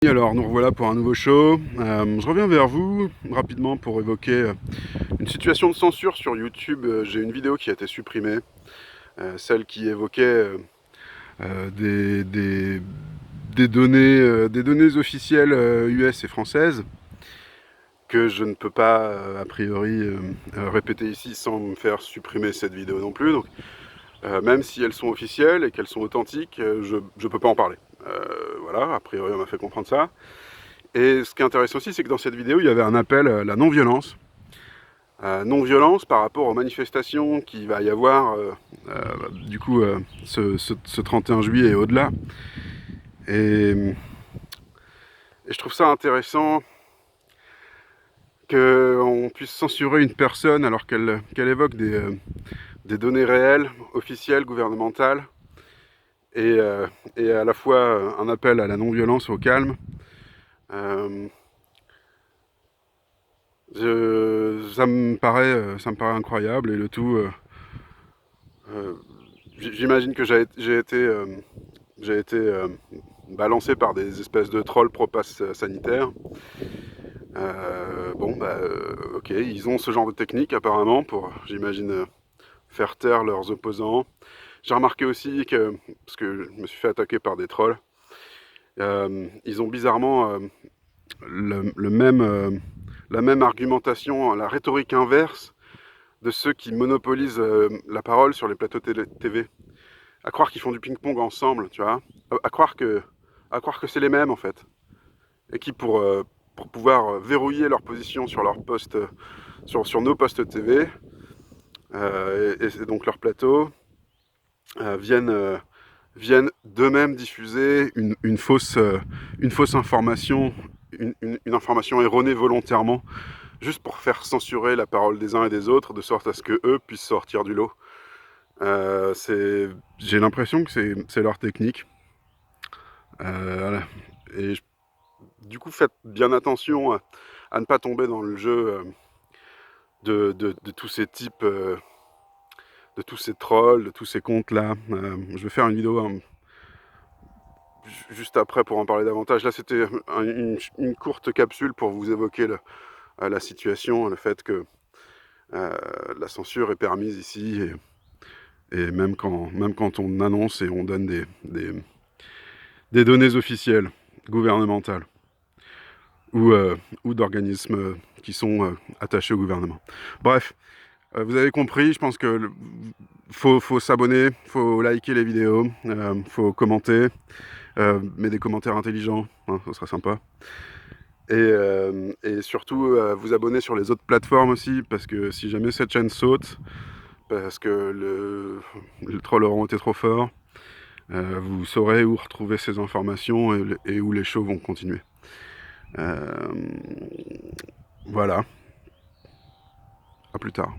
Alors nous revoilà pour un nouveau show. Je reviens vers vous rapidement pour évoquer une situation de censure sur YouTube. J'ai une vidéo qui a été supprimée, celle qui évoquait des données officielles US et françaises que je ne peux pas a priori répéter ici sans me faire supprimer cette vidéo non plus. Donc, même si elles sont officielles et qu'elles sont authentiques, je ne peux pas en parler. Voilà, a priori on m'a fait comprendre ça. Et ce qui est intéressant aussi, c'est que dans cette vidéo, il y avait un appel à la non-violence. Non-violence par rapport aux manifestations qu'il va y avoir ce 31 juillet et au-delà. Et je trouve ça intéressant qu'on puisse censurer une personne alors qu'elle évoque des données réelles, officielles, gouvernementales, et à la fois un appel à la non-violence, au calme. Ça me paraît incroyable, et le tout, j'imagine que j'ai été balancé par des espèces de trolls pro-pass sanitaire. Ok, ils ont ce genre de technique apparemment pour, j'imagine, faire taire leurs opposants. J'ai remarqué aussi que, parce que je me suis fait attaquer par des trolls, ils ont bizarrement la même argumentation, la rhétorique inverse de ceux qui monopolisent la parole sur les plateaux TV. À croire qu'ils font du ping-pong ensemble, tu vois. À croire que c'est les mêmes, en fait. Et qui, pour pouvoir verrouiller leur position sur leur poste, sur nos postes TV, et donc leur plateau, viennent d'eux-mêmes diffuser une fausse information, une information erronée volontairement, juste pour faire censurer la parole des uns et des autres, de sorte à ce qu'eux puissent sortir du lot. J'ai l'impression que c'est leur technique. Voilà. Et du coup, faites bien attention à ne pas tomber dans le jeu de tous ces types, de tous ces trolls, de tous ces comptes-là. Je vais faire une vidéo juste après pour en parler davantage. Là, c'était une courte capsule pour vous évoquer la situation, le fait que la censure est permise ici, et même quand on annonce et on donne des données officielles, gouvernementales, ou d'organismes qui sont attachés au gouvernement. Bref, vous avez compris, je pense que faut s'abonner, faut liker les vidéos, faut commenter, mais des commentaires intelligents, hein, ce sera sympa. Et surtout, vous abonner sur les autres plateformes aussi, parce que si jamais cette chaîne saute, parce que le trolleront été trop fort, vous saurez où retrouver ces informations et où les shows vont continuer. Voilà, à plus tard.